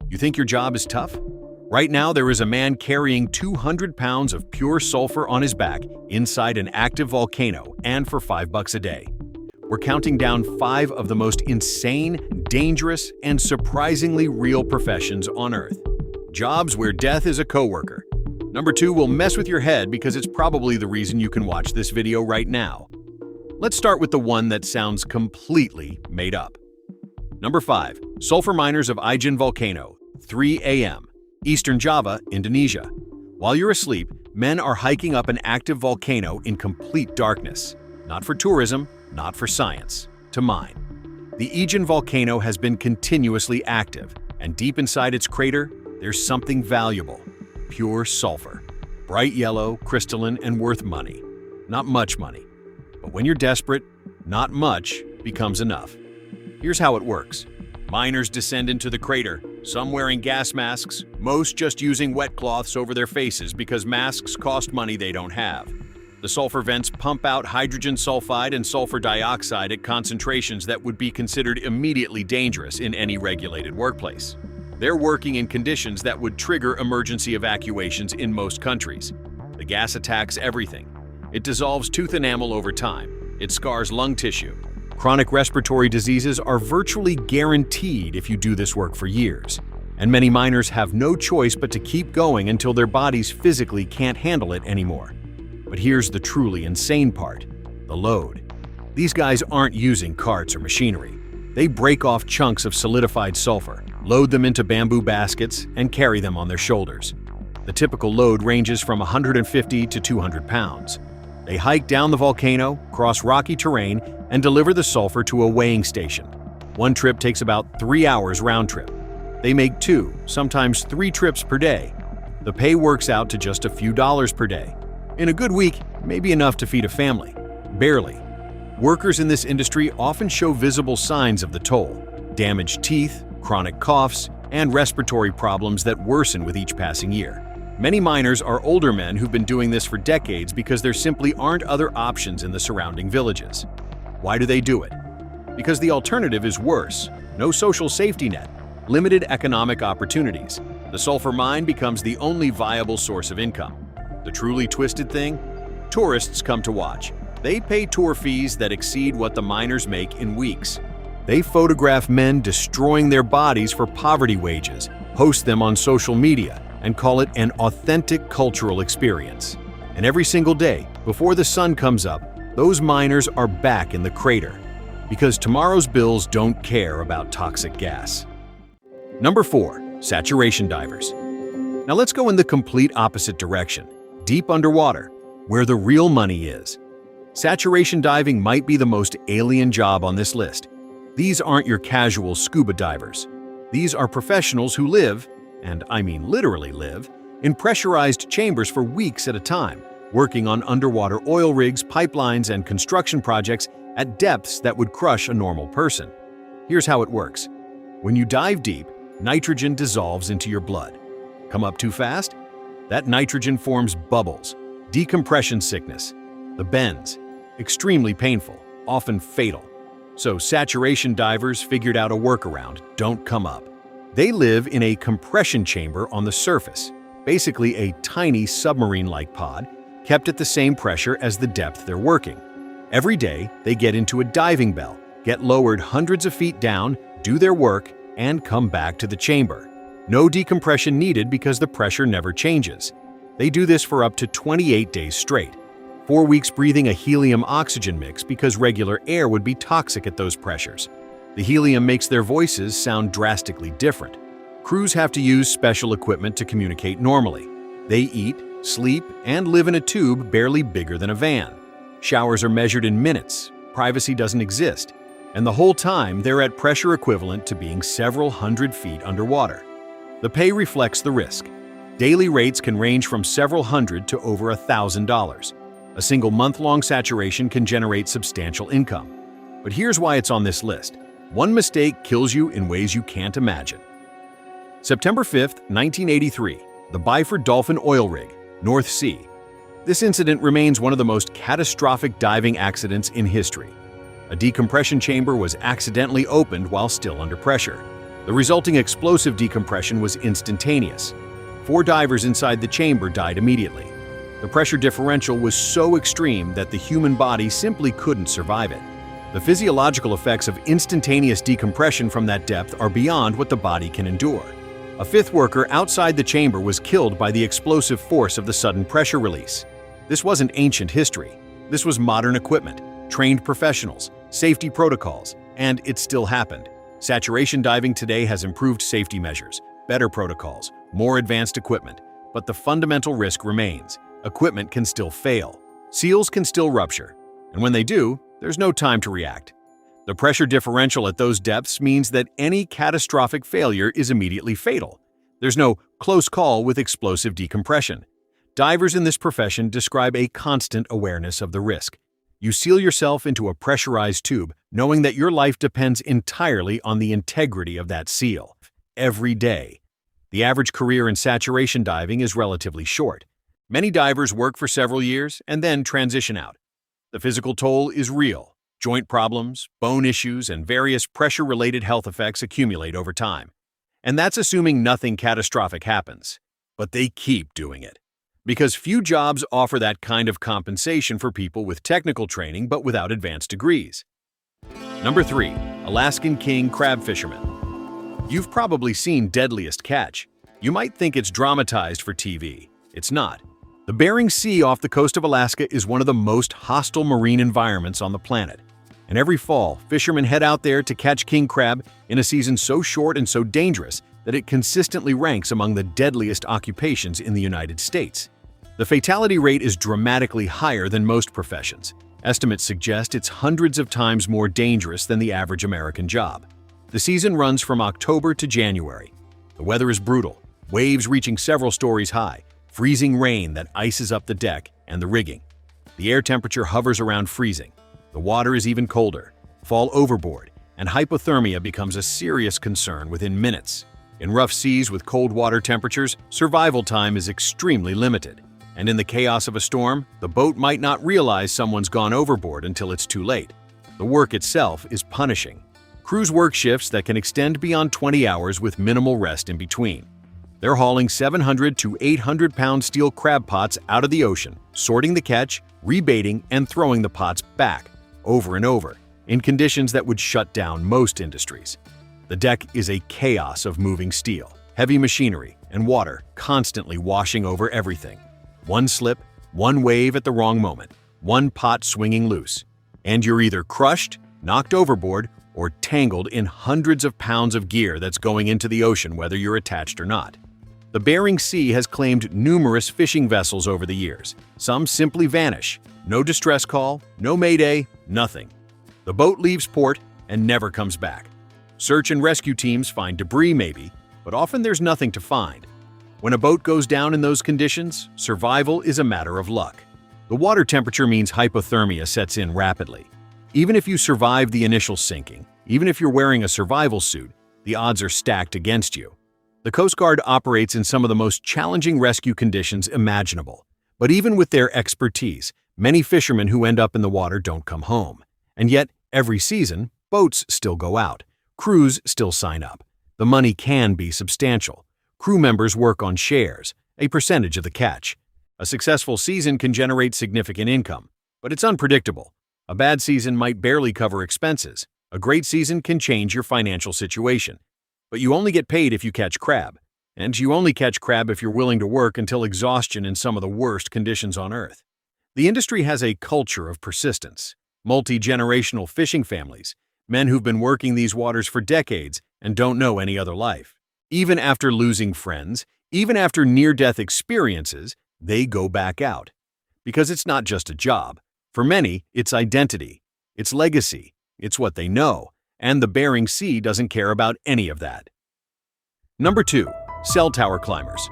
You think your job is tough? Right now, there is a man carrying 200 pounds of pure sulfur on his back inside an active volcano, and for $5 a day. We're counting down 5 of the most insane, dangerous, and surprisingly real professions on Earth. Jobs where death is a coworker. Number 2 will mess with your head because it's probably the reason you can watch this video right now. Let's start with the one that sounds completely made up. Number 5. Sulfur miners of Ijen Volcano, 3 a.m. Eastern Java, Indonesia. While you're asleep, men are hiking up an active volcano in complete darkness. Not for tourism, not for science, to mine. The Ijen volcano has been continuously active, and deep inside its crater, there's something valuable. Pure sulfur. Bright yellow, crystalline, and worth money. Not much money. But when you're desperate, not much becomes enough. Here's how it works. Miners descend into the crater, some wearing gas masks, most just using wet cloths over their faces because masks cost money they don't have. The sulfur vents pump out hydrogen sulfide and sulfur dioxide at concentrations that would be considered immediately dangerous in any regulated workplace. They're working in conditions that would trigger emergency evacuations in most countries. The gas attacks everything. It dissolves tooth enamel over time. It scars lung tissue. Chronic respiratory diseases are virtually guaranteed if you do this work for years. And many miners have no choice but to keep going until their bodies physically can't handle it anymore. But here's the truly insane part: the load. These guys aren't using carts or machinery. They break off chunks of solidified sulfur, load them into bamboo baskets, and carry them on their shoulders. The typical load ranges from 150 to 200 pounds. They hike down the volcano, cross rocky terrain, and deliver the sulfur to a weighing station. One trip takes about 3 hours round trip. They make 2, sometimes 3 trips per day. The pay works out to just a few dollars per day. In a good week, maybe enough to feed a family. Barely. Workers in this industry often show visible signs of the toll: damaged teeth, chronic coughs, and respiratory problems that worsen with each passing year. Many miners are older men who've been doing this for decades because there simply aren't other options in the surrounding villages. Why do they do it? Because the alternative is worse: no social safety net, limited economic opportunities. The sulfur mine becomes the only viable source of income. The truly twisted thing? Tourists come to watch. They pay tour fees that exceed what the miners make in weeks. They photograph men destroying their bodies for poverty wages, post them on social media, and call it an authentic cultural experience. And every single day, before the sun comes up, those miners are back in the crater. Because tomorrow's bills don't care about toxic gas. Number 4. Saturation divers. Now let's go in the complete opposite direction. Deep underwater, where the real money is. Saturation diving might be the most alien job on this list. These aren't your casual scuba divers. These are professionals who live, and I mean literally live, in pressurized chambers for weeks at a time, working on underwater oil rigs, pipelines, and construction projects at depths that would crush a normal person. Here's how it works. When you dive deep, nitrogen dissolves into your blood. Come up too fast? That nitrogen forms bubbles, decompression sickness, the bends, extremely painful, often fatal. So saturation divers figured out a workaround: don't come up. They live in a compression chamber on the surface, basically a tiny submarine-like pod, kept at the same pressure as the depth they're working. Every day, they get into a diving bell, get lowered hundreds of feet down, do their work, and come back to the chamber. No decompression needed because the pressure never changes. They do this for up to 28 days straight. 4 weeks breathing a helium-oxygen mix because regular air would be toxic at those pressures. The helium makes their voices sound drastically different. Crews have to use special equipment to communicate normally. They eat, sleep, and live in a tube barely bigger than a van. Showers are measured in minutes, privacy doesn't exist, and the whole time they're at pressure equivalent to being several hundred feet underwater. The pay reflects the risk. Daily rates can range from several hundred to over $1,000. A single month-long saturation can generate substantial income. But here's why it's on this list. One mistake kills you in ways you can't imagine. September 5, 1983, the Byford Dolphin oil rig, North Sea. This incident remains one of the most catastrophic diving accidents in history. A decompression chamber was accidentally opened while still under pressure. The resulting explosive decompression was instantaneous. 4 divers inside the chamber died immediately. The pressure differential was so extreme that the human body simply couldn't survive it. The physiological effects of instantaneous decompression from that depth are beyond what the body can endure. A 5th worker outside the chamber was killed by the explosive force of the sudden pressure release. This wasn't ancient history. This was modern equipment, trained professionals, safety protocols, and it still happened. Saturation diving today has improved safety measures, better protocols, more advanced equipment, but the fundamental risk remains. Equipment can still fail. Seals can still rupture. And when they do, there's no time to react. The pressure differential at those depths means that any catastrophic failure is immediately fatal. There's no close call with explosive decompression. Divers in this profession describe a constant awareness of the risk. You seal yourself into a pressurized tube, knowing that your life depends entirely on the integrity of that seal. Every day. The average career in saturation diving is relatively short. Many divers work for several years and then transition out. The physical toll is real. Joint problems, bone issues, and various pressure-related health effects accumulate over time. And that's assuming nothing catastrophic happens. But they keep doing it. Because few jobs offer that kind of compensation for people with technical training but without advanced degrees. Number 3. Alaskan king crab fisherman. You've probably seen Deadliest catch. You might think it's dramatized for TV. It's not. The Bering Sea off the coast of Alaska is one of the most hostile marine environments on the planet. And every fall, fishermen head out there to catch king crab in a season so short and so dangerous that it consistently ranks among the deadliest occupations in the United States. The fatality rate is dramatically higher than most professions. Estimates suggest it's hundreds of times more dangerous than the average American job. The season runs from October to January. The weather is brutal, waves reaching several stories high, freezing rain that ices up the deck and the rigging. The air temperature hovers around freezing. The water is even colder. Fall overboard, and hypothermia becomes a serious concern within minutes. In rough seas with cold water temperatures, survival time is extremely limited. And in the chaos of a storm, the boat might not realize someone's gone overboard until it's too late. The work itself is punishing. Crews work shifts that can extend beyond 20 hours with minimal rest in between. They're hauling 700 to 800-pound steel crab pots out of the ocean, sorting the catch, rebaiting, and throwing the pots back, over and over, in conditions that would shut down most industries. The deck is a chaos of moving steel, heavy machinery, and water constantly washing over everything. One slip, one wave at the wrong moment, one pot swinging loose, and you're either crushed, knocked overboard, or tangled in hundreds of pounds of gear that's going into the ocean whether you're attached or not. The Bering Sea has claimed numerous fishing vessels over the years. Some simply vanish. No distress call, no mayday, nothing. The boat leaves port and never comes back. Search and rescue teams find debris maybe, but often there's nothing to find. When a boat goes down in those conditions, survival is a matter of luck. The water temperature means hypothermia sets in rapidly. Even if you survive the initial sinking, even if you're wearing a survival suit, the odds are stacked against you. The Coast Guard operates in some of the most challenging rescue conditions imaginable. But even with their expertise, many fishermen who end up in the water don't come home. And yet, every season, boats still go out. Crews still sign up. The money can be substantial. Crew members work on shares, a percentage of the catch. A successful season can generate significant income, but it's unpredictable. A bad season might barely cover expenses. A great season can change your financial situation. But you only get paid if you catch crab. And you only catch crab if you're willing to work until exhaustion in some of the worst conditions on Earth. The industry has a culture of persistence. Multi-generational fishing families, men who've been working these waters for decades and don't know any other life. Even after losing friends, even after near-death experiences, they go back out. Because it's not just a job. For many, it's identity, it's legacy, it's what they know, and the Bering Sea doesn't care about any of that. Number 2. Cell tower climbers.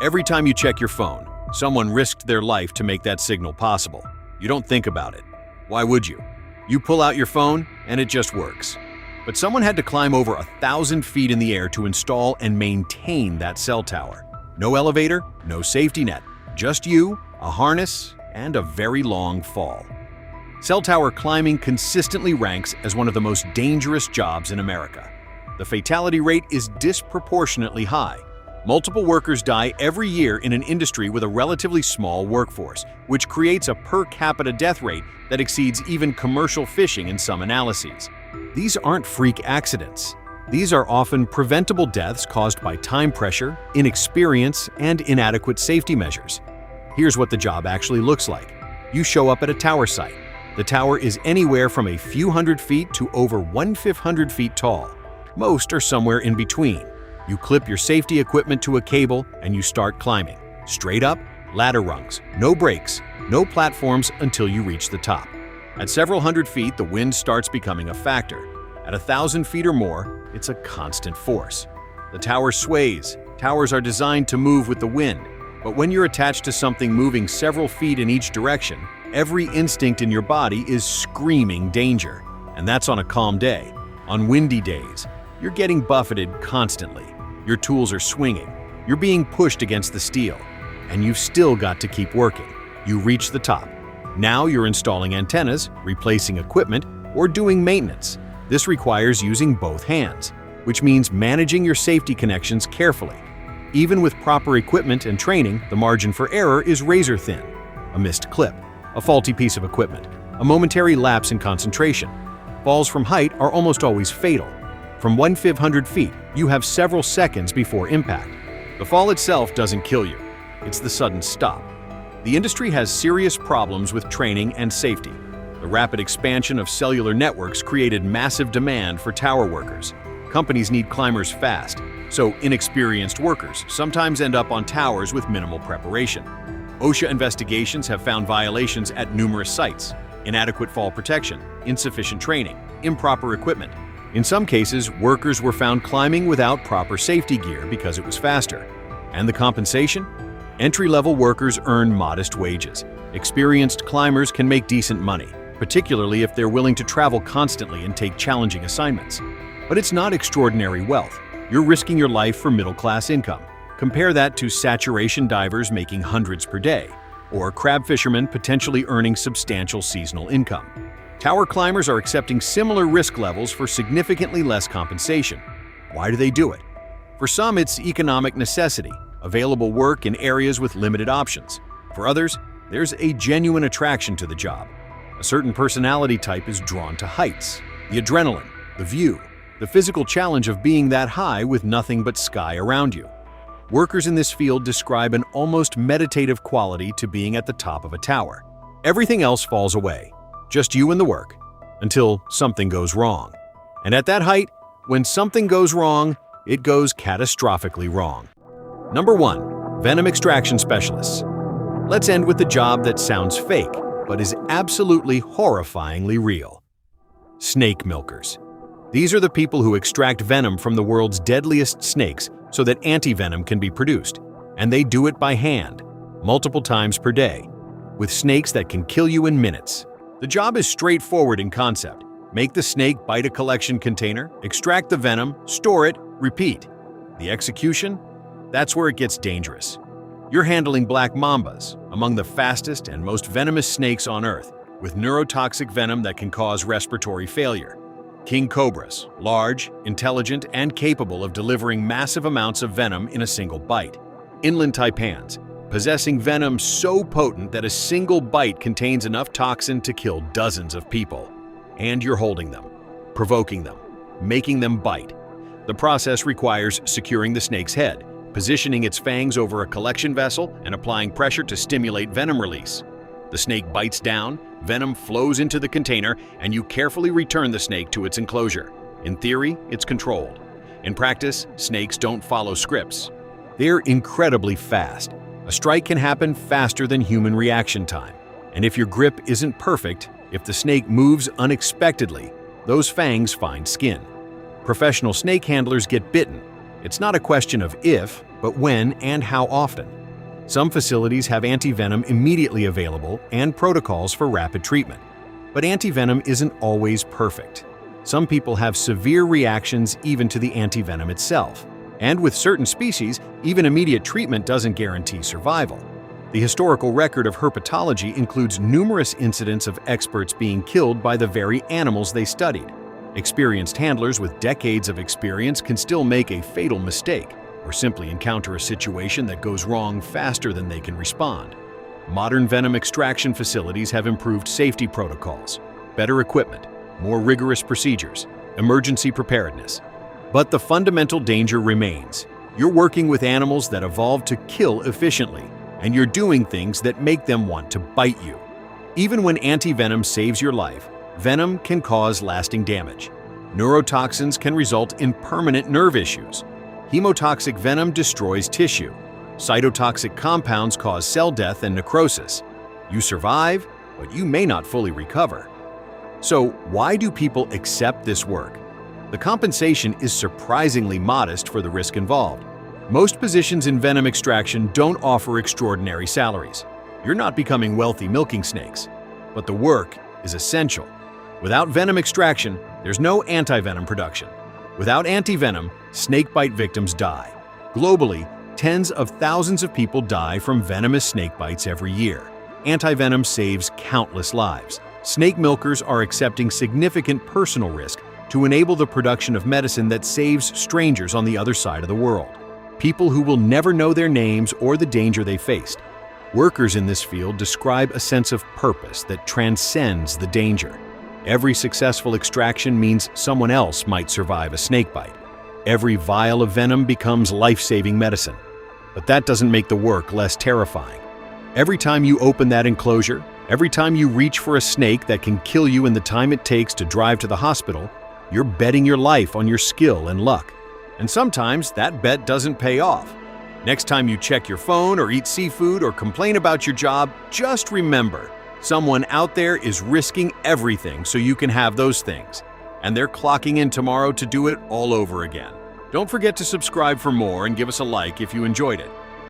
Every time you check your phone, someone risked their life to make that signal possible. You don't think about it. Why would you? You pull out your phone, and it just works. But someone had to climb over 1,000 feet in the air to install and maintain that cell tower. No elevator, no safety net, just you, a harness, and a very long fall. Cell tower climbing consistently ranks as one of the most dangerous jobs in America. The fatality rate is disproportionately high. Multiple workers die every year in an industry with a relatively small workforce, which creates a per capita death rate that exceeds even commercial fishing in some analyses. These aren't freak accidents. These are often preventable deaths caused by time pressure, inexperience, and inadequate safety measures. Here's what the job actually looks like. You show up at a tower site. The tower is anywhere from a few hundred feet to over 1,500 feet tall. Most are somewhere in between. You clip your safety equipment to a cable and you start climbing. Straight up, ladder rungs, no brakes, no platforms until you reach the top. At several hundred feet, the wind starts becoming a factor. At 1,000 feet or more, it's a constant force. The tower sways. Towers are designed to move with the wind. But when you're attached to something moving several feet in each direction, every instinct in your body is screaming danger. And that's on a calm day. On windy days, you're getting buffeted constantly. Your tools are swinging. You're being pushed against the steel. And you've still got to keep working. You reach the top. Now you're installing antennas, replacing equipment, or doing maintenance. This requires using both hands, which means managing your safety connections carefully. Even with proper equipment and training, the margin for error is razor thin. A missed clip, a faulty piece of equipment, a momentary lapse in concentration. Falls from height are almost always fatal. From 1,500 feet, you have several seconds before impact. The fall itself doesn't kill you. It's the sudden stop. The industry has serious problems with training and safety. The rapid expansion of cellular networks created massive demand for tower workers. Companies need climbers fast, so inexperienced workers sometimes end up on towers with minimal preparation. OSHA investigations have found violations at numerous sites: inadequate fall protection, insufficient training, improper equipment. In some cases, workers were found climbing without proper safety gear because it was faster. And the compensation? Entry-level workers earn modest wages. Experienced climbers can make decent money, particularly if they're willing to travel constantly and take challenging assignments. But it's not extraordinary wealth. You're risking your life for middle-class income. Compare that to saturation divers making hundreds per day, or crab fishermen potentially earning substantial seasonal income. Tower climbers are accepting similar risk levels for significantly less compensation. Why do they do it? For some, it's economic necessity, available work in areas with limited options. For others, there's a genuine attraction to the job. A certain personality type is drawn to heights, the adrenaline, the view, the physical challenge of being that high with nothing but sky around you. Workers in this field describe an almost meditative quality to being at the top of a tower. Everything else falls away. Just you and the work, until something goes wrong. And at that height, when something goes wrong, it goes catastrophically wrong. Number 1. Venom extraction specialists. Let's end with the job that sounds fake, but is absolutely horrifyingly real. Snake milkers. These are the people who extract venom from the world's deadliest snakes so that antivenom can be produced. And they do it by hand, multiple times per day, with snakes that can kill you in minutes. The job is straightforward in concept. Make the snake bite a collection container, extract the venom, store it, repeat. The execution? That's where it gets dangerous. You're handling black mambas, among the fastest and most venomous snakes on Earth, with neurotoxic venom that can cause respiratory failure. King cobras, large, intelligent, and capable of delivering massive amounts of venom in a single bite. Inland taipans, possessing venom so potent that a single bite contains enough toxin to kill dozens of people. And you're holding them, provoking them, making them bite. The process requires securing the snake's head, positioning its fangs over a collection vessel, and applying pressure to stimulate venom release. The snake bites down, venom flows into the container, and you carefully return the snake to its enclosure. In theory, it's controlled. In practice, snakes don't follow scripts. They're incredibly fast. A strike can happen faster than human reaction time. And if your grip isn't perfect, if the snake moves unexpectedly, those fangs find skin. Professional snake handlers get bitten. It's not a question of if, but when and how often. Some facilities have antivenom immediately available and protocols for rapid treatment. But antivenom isn't always perfect. Some people have severe reactions even to the antivenom itself. And with certain species, even immediate treatment doesn't guarantee survival. The historical record of herpetology includes numerous incidents of experts being killed by the very animals they studied. Experienced handlers with decades of experience can still make a fatal mistake or simply encounter a situation that goes wrong faster than they can respond. Modern venom extraction facilities have improved safety protocols, better equipment, more rigorous procedures, emergency preparedness. But the fundamental danger remains. You're working with animals that evolved to kill efficiently, and you're doing things that make them want to bite you. Even when antivenom saves your life, venom can cause lasting damage. Neurotoxins can result in permanent nerve issues. Hemotoxic venom destroys tissue. Cytotoxic compounds cause cell death and necrosis. You survive, but you may not fully recover. So why do people accept this work? The compensation is surprisingly modest for the risk involved. Most positions in venom extraction don't offer extraordinary salaries. You're not becoming wealthy milking snakes, but the work is essential. Without venom extraction, there's no antivenom production. Without antivenom, snakebite victims die. Globally, tens of thousands of people die from venomous snake bites every year. Antivenom saves countless lives. Snake milkers are accepting significant personal risk to enable the production of medicine that saves strangers on the other side of the world. People who will never know their names or the danger they faced. Workers in this field describe a sense of purpose that transcends the danger. Every successful extraction means someone else might survive a snakebite. Every vial of venom becomes life-saving medicine. But that doesn't make the work less terrifying. Every time you open that enclosure, every time you reach for a snake that can kill you in the time it takes to drive to the hospital, you're betting your life on your skill and luck. And sometimes that bet doesn't pay off. Next time you check your phone or eat seafood or complain about your job, just remember, someone out there is risking everything so you can have those things. And they're clocking in tomorrow to do it all over again. Don't forget to subscribe for more and give us a like if you enjoyed it.